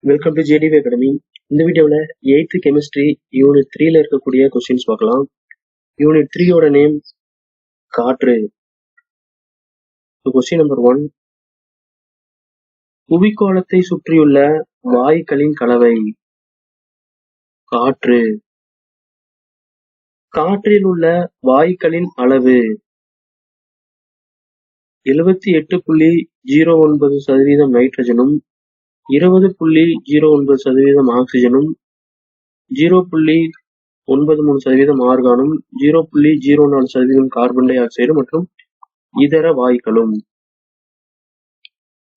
Welcome to JTV academy. இந்த வீடியோவில் 8th chemistry unit 3ல இருக்கக்கூடிய கொஸ்டின்ஸ் பார்க்கலாம். யூனிட் 3யோட நேம் காற்று. கொஸ்டின் நம்பர் 1, புவிக்கோளத்தை சுற்றியுள்ள வாயுக்களின் கலவை. காற்று. காற்றில் உள்ள வாயுக்களின் அளவு 78.09% நைட்ரஜனும் 20.09% ஆக்சிஜனும் 0.93% ஆர்கானும் 0.04% கார்பன் டை ஆக்சைடு மற்றும் இதர வாயுக்களும்.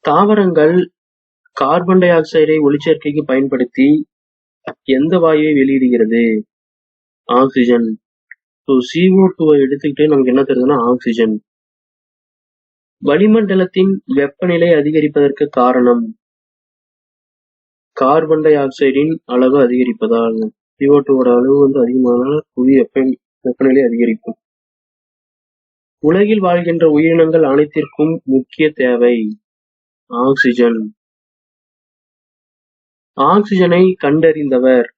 தாவரங்கள் கார்பன் டை ஆக்சைடை ஒளிச்சேர்க்கைக்கு பயன்படுத்தி எந்த வாயுவை வெளியிடுகிறது? ஆக்சிஜன். CO2 எடுத்துக்கிட்டு நமக்கு என்ன தெரியுதுன்னா ஆக்சிஜன். வளிமண்டலத்தின் வெப்பநிலை அதிகரிப்பதற்கு காரணம் கார்பன் டை ஆக்சைடின் அளவு அதிகரிப்பதால். CO2 அளவு அதிகமானால் புவி வெப்பநிலை அதிகரிக்கும். உலகில் வாழ்கின்ற உயிரினங்கள் அனைத்திற்கும் முக்கிய தேவை ஆக்சிஜன். ஆக்சிஜனை கண்டறிந்தவர்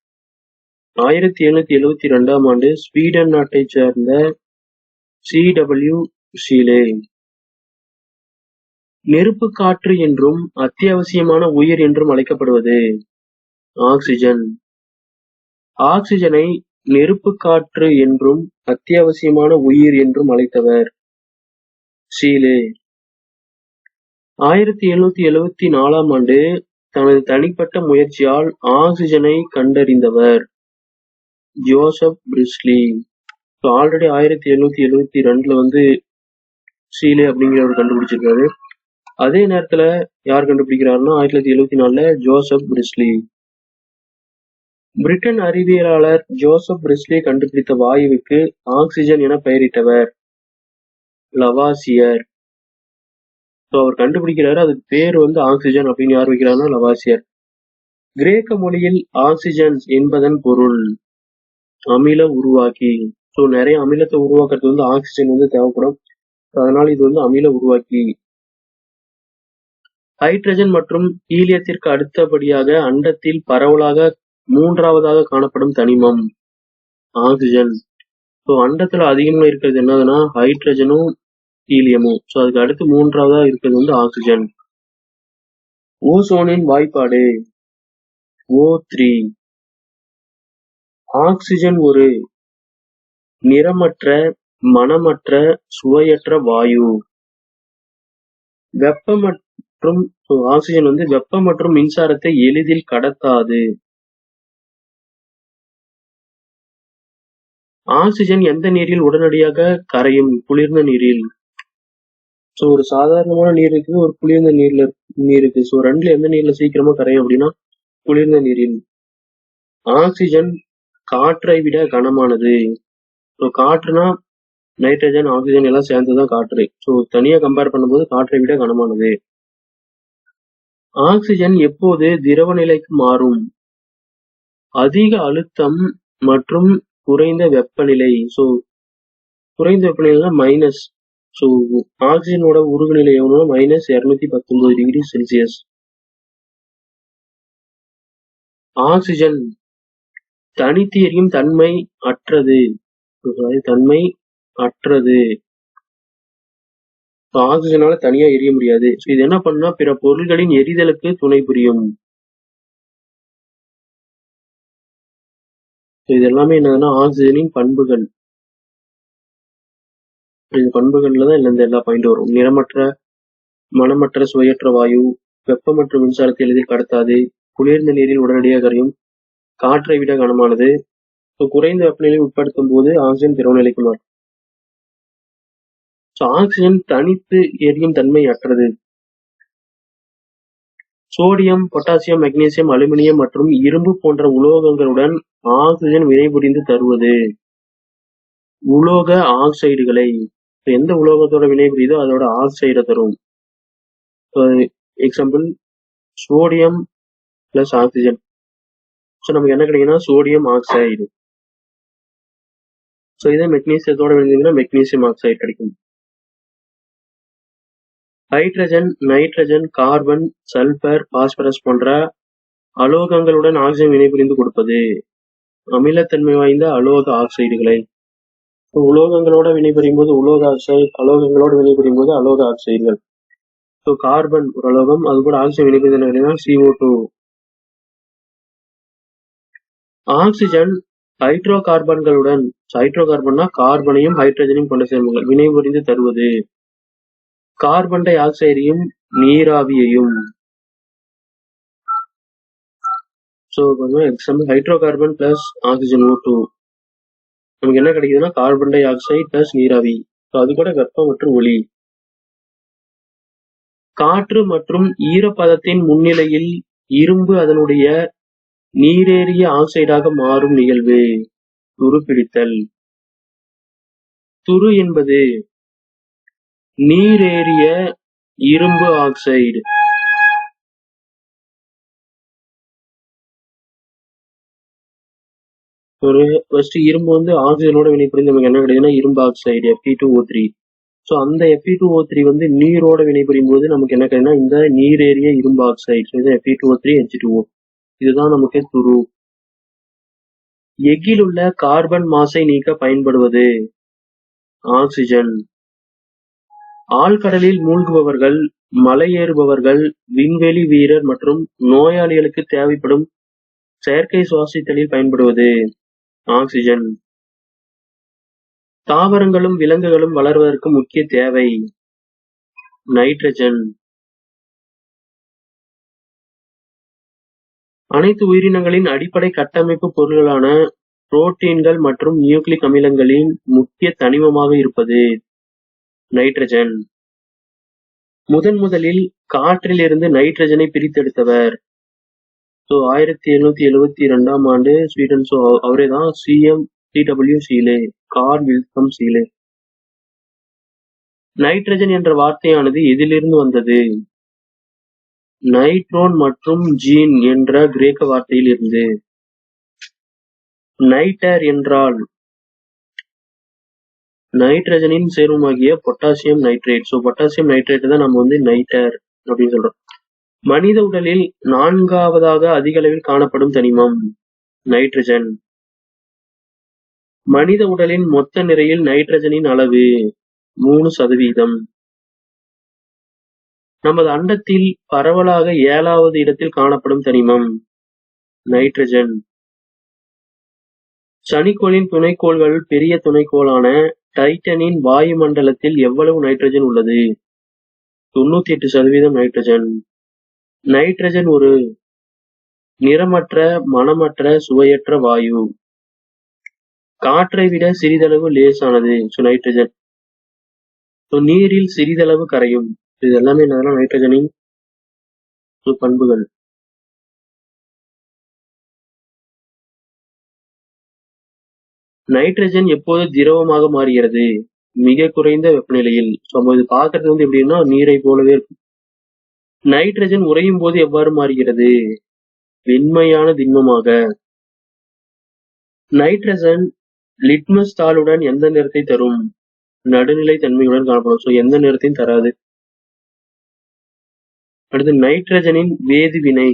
1772ஆம் ஆண்டு ஸ்வீடன் நாட்டைச் சேர்ந்த CW ஷீலே. நெருப்பு காற்று என்றும் அத்தியாவசியமான உயிர் என்றும் அழைக்கப்படுவது ஆக்சிஜன். ஆக்சிஜனை நெருப்பு காற்று என்றும் அத்தியாவசியமான உயிர் என்றும் அழைத்தவர் ஷீலே. 1774ஆம் ஆண்டு தனது தனிப்பட்ட முயற்சியால் ஆக்சிஜனை கண்டறிந்தவர் ஜோசப் பிரிஸ்லி. ஆல்ரெடி 1772ல ஷீலே அப்படிங்கிறவர் கண்டுபிடிச்சிருக்காரு. அதே நேரத்துல யார் கண்டுபிடிக்கிறாருன்னா 1974ல ஜோசப் பிரிஸ்லி. பிரிட்டன் அறிவியலாளர் ஜோசப் பிரிஸ்லி கண்டுபிடித்த வாயுவுக்கு ஆக்சிஜன் என பெயரிட்டவர் லவாசியர். அவர் கண்டுபிடிக்கிறாரு, அதுக்கு பேர் ஆக்சிஜன் அப்படின்னு யார் வைக்கிறாருன்னா லவாசியர். கிரேக்க மொழியில் ஆக்சிஜன் என்பதன் பொருள் அமில உருவாக்கி. நிறைய அமிலத்தை உருவாக்குறதுக்கு ஆக்சிஜன் தேவைப்படும். அதனால இது அமில உருவாக்கி. ஹைட்ரஜன் மற்றும் ஹீலியத்திற்கு அடுத்தபடியாக அண்டத்தில் பரவலாக 3வதாக காணப்படும் தனிமம் ஆக்சிஜன். அண்டத்துல அதிகமா இருக்கிறது என்னதுன்னா ஹைட்ரஜனும் ஹீலியமும். அதுக்கு அடுத்து 3வதா இருக்கிறது ஆக்சிஜன். ஓசோனின் வாய்ப்பாடு O3. ஆக்சிஜன் ஒரு நிறமற்ற, மணமற்ற, சுவையற்ற வாயு. ஆக்சிஜன் வெப்பம் மற்றும் மின்சாரத்தை எளிதில் கடத்தாது. ஆக்சிஜன் எந்த நீரில் உடனடியாக கரையும்? குளிர்ந்த நீரில். ஒரு சாதாரணமான நீர் இருக்குது, ஒரு குளிர்ந்த நீர் இருக்கு. ரெண்டுல எந்த நீர்ல சீக்கிரமா கரையும் அப்படின்னா குளிர்ந்த நீரில். ஆக்சிஜன் காற்றை விட கனமானது. காற்றுனா நைட்ரஜன், ஆக்சிஜன் எல்லாம் சேர்ந்துதான் காற்று. தனியா கம்பேர் பண்ணும்போது காற்றை விட கனமானது. ஆக்சிஜன் எப்போது திரவ நிலைக்கு மாறும்? அதிக அழுத்தம் மற்றும் குறைந்த வெப்பநிலை. குறைந்த வெப்பநிலை மைனஸ். ஆக்சிஜனோட உருகுநிலை எவ்வளவு? -219°C. ஆக்சிஜன் தனித்து எரியும் தன்மை அற்றது. ஆக்சிஜனால தனியா எரிய முடியாது. இது என்ன பண்ணா பிற பொருள்களின் எரிதலுக்கு துணை புரியும். இது எல்லாமே என்னதுன்னா ஆக்சிஜனின் பண்புகள். இந்த பண்புகள்லதான் இந்த எல்லா பாயிண்ட் வரும். நிறமற்ற, மணமற்ற, சுவையற்ற வாயு, வெப்பம் மற்றும் மின்சாரத்தை எளிதில் கடத்தாது, குளிர்ந்த நீரில் உடனடியாக கரையும், காற்றை விட கனமானது, குறைந்த வெப்பநிலையை உட்படுத்தும் போது ஆக்சிஜன் திரவ நிலைக்கு மாறும். ஆக்சிஜன் தனித்து எரியும் தன்மை அற்றது. சோடியம், பொட்டாசியம், மெக்னீசியம், அலுமினியம் மற்றும் இரும்பு போன்ற உலோகங்களுடன் ஆக்சிஜன் வினைபுரிந்து தருவது உலோக ஆக்சைடுகளை. எந்த உலோகத்தோட வினைபுரியுதோ அதோட ஆக்சைடை தரும். Example sodium plus oxygen. நமக்கு என்ன கிடைக்குன்னா சோடியம் ஆக்சைடு. இதே மெக்னீசியத்தோட வினைந்தீங்கன்னா மெக்னீசியம் ஆக்சைடு கிடைக்கும். Hydrogen, nitrogen, carbon, sulphur, phosphorus போன்ற அலோகங்களுடன் ஆக்சிஜன் வினைபுரிந்து கொடுப்பது. அமிலத்தன்மை வாய்ந்த அலோக ஆக்சைடுகளை. உலோகங்களோட வினைபுரியும் போது உலோக ஆக்சைடு, அலோகங்களோட வினைபுரியும் போது அலோக ஆக்சைடுகள். கார்பன் ஒரு அலோகம், அது கூட ஆக்சிஜன் வினைபுரிந்து CO2. ஆக்சிஜன் ஹைட்ரோ கார்பன்களுடன், ஹைட்ரோகார்பன்னா கார்பனையும் ஹைட்ரஜனையும் கொண்ட சேர்மங்கள், வினைபுரிந்து தருவது. கார்பன் டை ஆக்சைடையும் நீராவியையும். Example hydrocarbon plus oxygen O2, நமக்கு என்ன கிடைக்குதுன்னா கார்பன் டை ஆக்சைடு பிளஸ் நீராவி. அது கூட வெப்பம் மற்றும் ஒளி. காற்று மற்றும் ஈரப்பதத்தின் முன்னிலையில் இரும்பு அதனுடைய நீரேறிய ஆக்சைடாக மாறும் நிகழ்வு துருப்பிடித்தல். துரு என்பது நீரேறிய இரும்பு ஆக்சைடு. இரும்பு வந்து ஆக்சிஜனோட வினைபுரிந்து நமக்கு என்ன கிடைக்குதுன்னா இரும்பு ஆக்சைடு Fe2O3. அந்த Fe2O3 வந்து நீரோட வினைபுரியும் போது நமக்கு என்ன கிடைக்குதுன்னா இந்த நீரேறிய இரும்பு ஆக்சைடு. இது Fe2O3 H2O. இதுதான் நமக்கு துரு. எஃகில் உள்ள கார்பன் மாசை நீக்க பயன்படுவது ஆக்சிஜன். ஆழ்கடலில் மூழ்குபவர்கள், மலையேறுபவர்கள், விண்வெளி வீரர் மற்றும் நோயாளிகளுக்கு தேவைப்படும் செயற்கை சுவாசித்தலில் பயன்படுவது ஆக்சிஜன். தாவரங்களும் விலங்குகளும் வளர்வதற்கு முக்கிய தேவை நைட்ரஜன். அனைத்து உயிரினங்களின் அடிப்படை கட்டமைப்பு பொருள்களான புரோட்டீன்கள் மற்றும் நியூக்ளிக் அமிலங்களின் முக்கிய தனிமமாக இருப்பது நைட்ரஜன். முதலில் காற்றில் இருந்து நைட்ரஜனை பிரித்தெடுத்தவர் 1772ஆம் ஆண்டு ஸ்வீடன். அவரே தான் CW சீலே, கார்ல் வில்ஹெல்ம் சீலே. நைட்ரஜன் என்ற வார்த்தையானது எதிலிருந்து வந்தது? நைட்ரோன் மற்றும் ஜீன் என்ற கிரேக்க வார்த்தையில் இருந்து. நைட்டர் என்றால் நைட்ரஜனின் சேர்மமாகிய பொட்டாசியம் நைட்ரேட். பொட்டாசியம் நைட்ரேட் தான் நம்ம வந்து நைட்டர் அப்படின்னு சொல்றோம். மனித உடலில் 4வது அதிக அளவில் காணப்படும் தனிமம் நைட்ரஜன். மனித உடலின் மொத்த நிறையில் நைட்ரஜனின் அளவு 3%. நமது அண்டத்தில் பரவலாக 7வது இடத்தில் காணப்படும் தனிமம் நைட்ரஜன். சனிக்கோளின் துணைக்கோள்கள் பெரிய துணைக்கோளான டைட்டனின் வாயுமண்டலத்தில் எவ்வளவு நைட்ரஜன் உள்ளது? 98% நைட்ரஜன். நைட்ரஜன் ஒரு நிறமற்ற, மணமற்ற, சுவையற்ற வாயு. காற்றை விட சிறிதளவு லேசானது நைட்ரஜன். நீரில் சிறிதளவு கரையும். இது எல்லாமே என்னன்னா நைட்ரஜனின் பண்புகள். நைட்ரஜன் எப்போது திரவமாக மாறுகிறது? மிக குறைந்த வெப்பநிலையில். இது பார்க்கறது வந்து எப்படின்னா நீரை போலவே இருக்கும். நைட்ரஜன் உறையும் போது எவ்வாறு மாறுகிறது? வெண்மையான திண்மமாக. நைட்ரஜன் லிட்மஸ் தாளுடன் எந்த நிறத்தை தரும்? நடுநிலை தன்மையுடன் காணப்படும். எந்த நிறத்தையும் தராது. அடுத்து நைட்ரஜனின் வேதிவினை.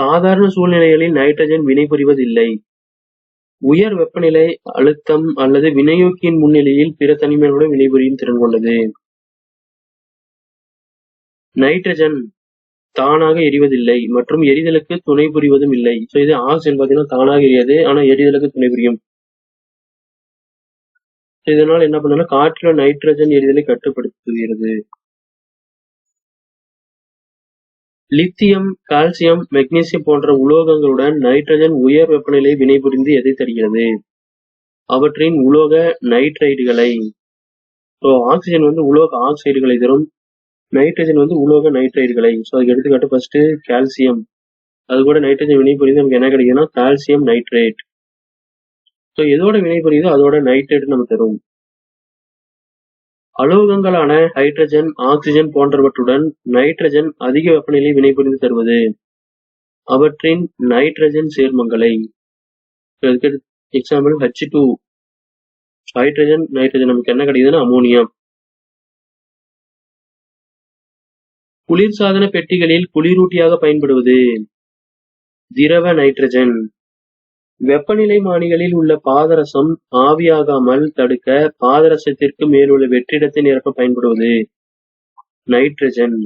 சாதாரண சூழ்நிலைகளில் நைட்ரஜன் வினைபுரிவதில்லை. உயர் வெப்பநிலை, அழுத்தம் அல்லது வினையூக்கியின் முன்னிலையில் பிற தனிமங்களுடன் வினைபுரியும் திறன் கொண்டது. நைட்ரஜன் தானாக எரிவதில்லை மற்றும் எரிதலுக்கு துணை புரிவதும் இல்லை. இது ஆக்சிஜன் பார்த்தீங்கன்னா தானாக எரியாது, ஆனா எரிதலுக்கு துணை புரியும். இதனால் என்ன பண்ணா காற்றுல நைட்ரஜன் எரிதலை கட்டுப்படுத்துகிறது. லித்தியம், கால்சியம், மெக்னீசியம் போன்ற உலோகங்களுடன் நைட்ரஜன் உயர் வெப்பநிலை வினைபுரிந்து எதை தருகிறது? அவற்றின் உலோக நைட்ரைடுகளை. ஆக்சிஜன் வந்து உலோக ஆக்சைடுகளை தரும், நைட்ரஜன் வந்து உலோக நைட்ரைடுகளை. அதுக்கு எடுத்துக்காட்டு ஃபர்ஸ்ட் கால்சியம். அது கூட நைட்ரஜன் வினைபுரிந்து நமக்கு என்ன கிடைக்குதுன்னா கால்சியம் நைட்ரேட். எதோட வினைபுரியுதோ அதோட நைட்ரேட் நமக்கு தரும். அலோகங்களான ஹைட்ரஜன், ஆக்சிஜன் போன்றவற்றுடன் நைட்ரஜன் அதிக வெப்பநிலை வினைபுரிந்து தருவது அவற்றின் நைட்ரஜன் சேர்மங்களை. Example H2, hydrogen, nitrogen. நமக்கு என்ன கிடைக்குதுன்னா அமோனியா. குளிர்சாதன பெட்டிகளில் குளிரூட்டியாக பயன்படுவது திரவ நைட்ரஜன். வெப்பநிலைமானிகளில் உள்ள பாதரசம் ஆவியாகாமல் தடுக்க பாதரசத்திற்கு மேலுள்ள வெற்றிடத்தை நிரப்ப பயன்படுவது நைட்ரஜன்.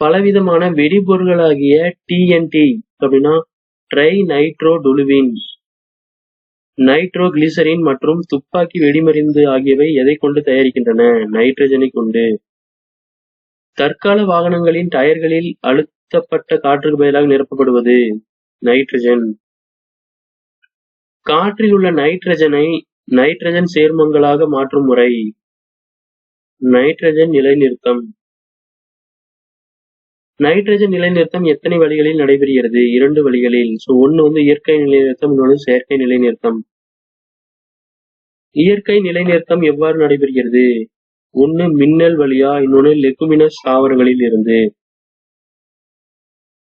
பலவிதமான வெடிபொருள்களாகிய TNT அப்படின்னா ட்ரை நைட்ரோடொலுவின், நைட்ரோகிளிசரின் மற்றும் துப்பாக்கி வெடிமருந்து ஆகியவை எதை கொண்டு தயாரிக்கின்றன? நைட்ரஜனை கொண்டு. தற்கால வாகனங்களின் டயர்களில் அழுத்தப்பட்ட காற்றுக்கு பதிலாக நிரப்பப்படுவது நைட்ரஜன். காற்றில் உள்ள நைட்ரஜனை நைட்ரஜன் சேர்மங்களாக மாற்றும் முறை நைட்ரஜன் நிலைநிறுத்தம். நைட்ரஜன் நிலைநிறுத்தம் எத்தனை வழிகளில் நடைபெறுகிறது? 2 வழிகளில். ஒன்னு இயற்கை நிலைநிறுத்தம், இன்னொன்று செயற்கை நிலைநிறுத்தம். இயற்கை நிலைநிறுத்தம் எவ்வாறு நடைபெறுகிறது? ஒன்னு மின்னல் வழியா, இன்னொன்னு லெகுமினஸ் தாவரங்களில் இருந்து.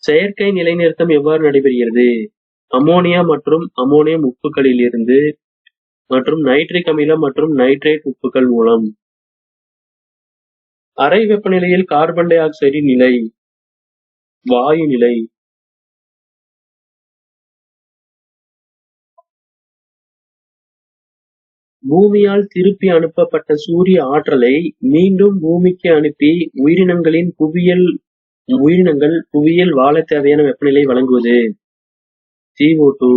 செயற்கை நிலைநிறுத்தம் எவ்வாறு நடைபெறுகிறது? அமோனியா மற்றும் அமோனியம் உப்புகளில் இருந்து மற்றும் நைட்ரிக் அமிலம் மற்றும் நைட்ரேட் உப்புகள் மூலம். அறை வெப்பநிலையில் கார்பன் டை ஆக்சைடின் நிலை வாயு நிலை. பூமியால் திருப்பி அனுப்பப்பட்ட சூரிய ஆற்றலை மீண்டும் பூமிக்கு அனுப்பி உயிரினங்கள் புவியியல் வாழ தேவையான வெப்பநிலை வழங்குவது CO2.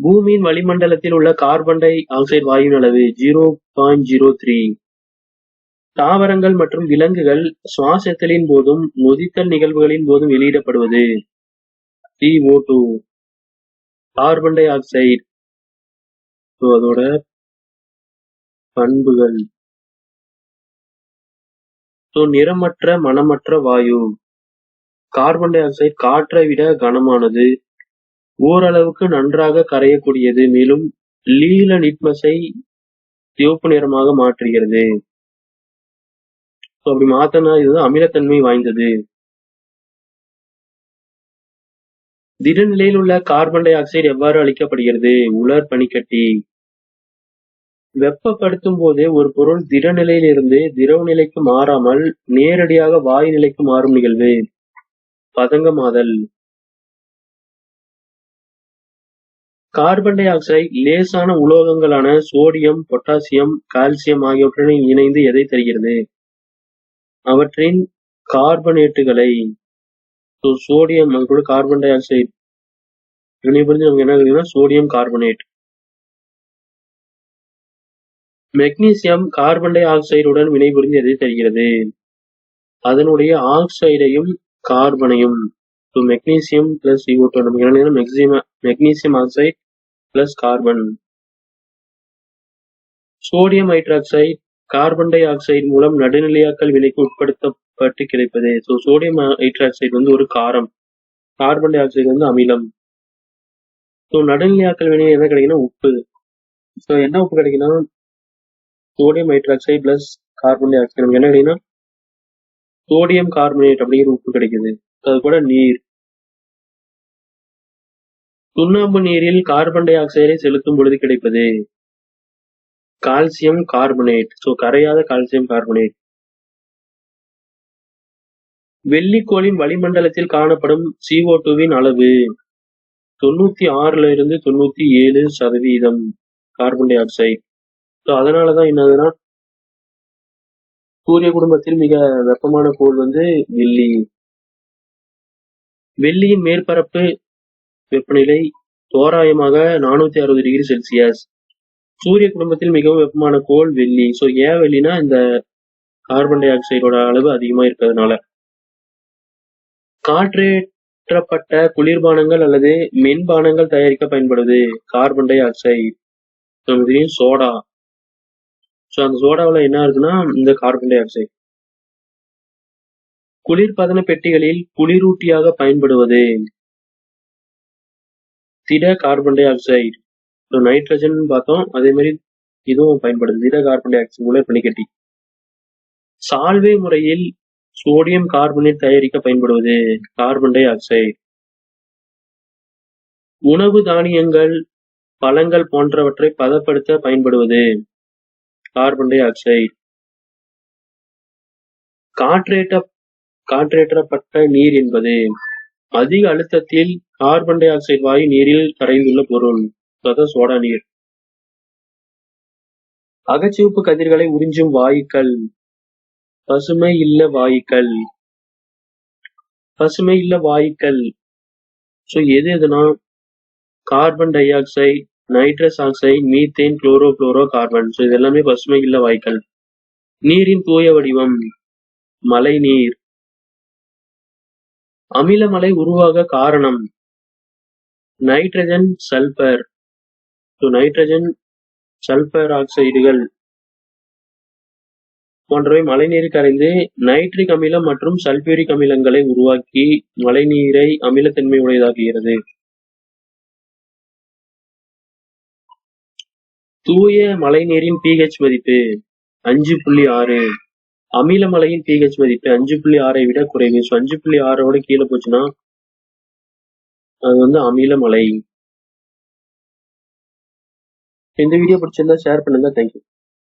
பூமியின் வளிமண்டலத்தில் உள்ள கார்பன் டை ஆக்சைடு வாயுவின் அளவு 0.03. தாவரங்கள் மற்றும் விலங்குகள் சுவாசித்தலின் போதும் நொதித்தல் நிகழ்வுகளின் போதும் வெளியிடப்படுவது CO2, கார்பன் டை ஆக்சைடு. அதோட பண்புகள். நிறமற்ற மணமற்ற வாயு. கார்பன் டை ஆக்சைடு காற்றை விட கனமானது, ஓரளவுக்கு நன்றாக கரையக்கூடியது, மேலும் நீல லிட்மஸை சிவப்பு நிறமாக மாற்றுகிறது. அப்படி மாத்தினா இது அமிலத்தன்மை வாய்ந்தது. திட நிலையில் உள்ள கார்பன் டை ஆக்சைடு எவ்வாறு அளிக்கப்படுகிறது? உலர் பனிக்கட்டி. வெப்பப்படுத்தும் போது ஒரு பொருள் திட நிலையிலிருந்து திரவ நிலைக்கு மாறாமல் நேரடியாக வாயு நிலைக்கு மாறும் நிகழ்வு பதங்கமாதல். கார்பன் டை ஆக்சைடு லேசான உலோகங்களான சோடியம், பொட்டாசியம், கால்சியம் ஆகியவற்றுடன் இணைந்து எதை தருகிறது? அவற்றின் கார்பனேட்டுகளை. சோடியம் அது கூட கார்பன் டை ஆக்சைடு புரிஞ்சு நமக்கு என்ன இருக்குன்னா சோடியம் கார்பனேட். மெக்னீசியம் கார்பன் டை ஆக்சைடுடன் வினைபுரிந்து எதை தருகிறது? அதனுடைய ஆக்சைடையும் கார்பனையும். மெக்னீசியம் பிளஸ் CO2 நமக்கு என்ன magnesium oxide plus carbon. Sodium hydroxide carbon di oxide மூலம் நடுநிலையாக்கல் வினைக்கு உட்படுத்தப்பட்டு கிடைப்பது. சோடியம் ஹைட்ராக்சைடு ஒரு காரம், கார்பன் டை ஆக்சைடு அமிலம். நடுநிலையாக்கல் வினை என்ன கிடைக்குன்னா உப்பு. என்ன உப்பு கிடைக்குன்னா sodium hydroxide plus carbon dioxide நமக்கு என்ன கிடைக்குன்னா சோடியம் கார்பனேட் அப்படிங்கிற உப்பு கிடைக்குது. அது கூட நீர். சுண்ணாம்பு நீரில் கார்பன் டை ஆக்சைடை செலுத்தும் பொழுது கிடைப்பது கால்சியம் கார்பனேட். கரையாத கால்சியம் கார்பனேட். வெள்ளிக்கோளின் வளிமண்டலத்தில் காணப்படும் CO2வின் அளவு 96 to 97% கார்பன் டை ஆக்சைடு. அதனாலதான் என்னதுன்னா சூரிய குடும்பத்தில் மிக வெப்பமான கோள் வெள்ளி. வெள்ளியின் மேற்பரப்பு வெப்பநிலை தோராயமாக 460°C. சூரிய குடும்பத்தில் மிகவும் வெப்பமான கோள் வெள்ளி. ஏன் வெள்ளினா இந்த கார்பன் டை ஆக்சைடோட அளவு அதிகமா இருக்கிறதுனால. காற்றேற்றப்பட்ட குளிர்பானங்கள் அல்லது மென்பானங்கள் தயாரிக்க பயன்படுவது கார்பன் டை ஆக்சைடு. சோடா. அந்த சோடாவில் என்ன இருக்குன்னா இந்த கார்பன் டை ஆக்சைடு. குளிர்பதன பெட்டிகளில் குளிரூட்டியாக பயன்படுவது திட கார்பன் டை ஆக்சைடு. நைட்ரஜன் பார்த்தோம், அதே மாதிரி இதுவும் பயன்படுது. திட கார்பன் டை ஆக்சைடு உலர் பனிக்கட்டி. சால்வே முறையில் சோடியம் கார்பனேட் தயாரிக்க பயன்படுவது கார்பன் டை ஆக்சைடு. உணவு தானியங்கள், பழங்கள் போன்றவற்றை பதப்படுத்த பயன்படுவது கார்பன் டை ஆக்சைடு. காற்றேற்றப்பட்ட நீர் என்பது அதிக அழுத்தத்தில் கார்பன் டை ஆக்சைடு வாயு நீரில் கரைந்துள்ள பொருள். அதான் சோடா நீர். அகச்சிவப்பு கதிர்களை உறிஞ்சும் வாயுக்கள். பசுமை இல்ல வாயுக்கள். பசுமை இல்ல வாயுக்கள் எதுனா carbon di oxide, nitrous oxide, methane, chloro carbon. இது எல்லாமே பசுமை இல்ல வாயுக்கள். நீரின் தூய வடிவம் மழை நீர். அமிலமலை உருவாக காரணம் நைட்ரஜன், சல்பர். நைட்ரஜன், சல்பர் ஆக்சைடுகள் போன்றவை மழைநீரில் கரைந்து நைட்ரிக் அமிலம் மற்றும் சல்பியூரிக் அமிலங்களை உருவாக்கி மழைநீரை அமிலத்தன்மை உடையதாக்குகிறது. தூய மழைநீரின் pH மதிப்பு 5.6. அமில மழையின் pH மதிப்பு 5.6 விட குறைவு. 5.6 கீழே போச்சுன்னா அது அமில மழை. இந்த வீடியோ பிடிச்சிருந்தா ஷேர் பண்ணுங்க. தேங்க்யூ.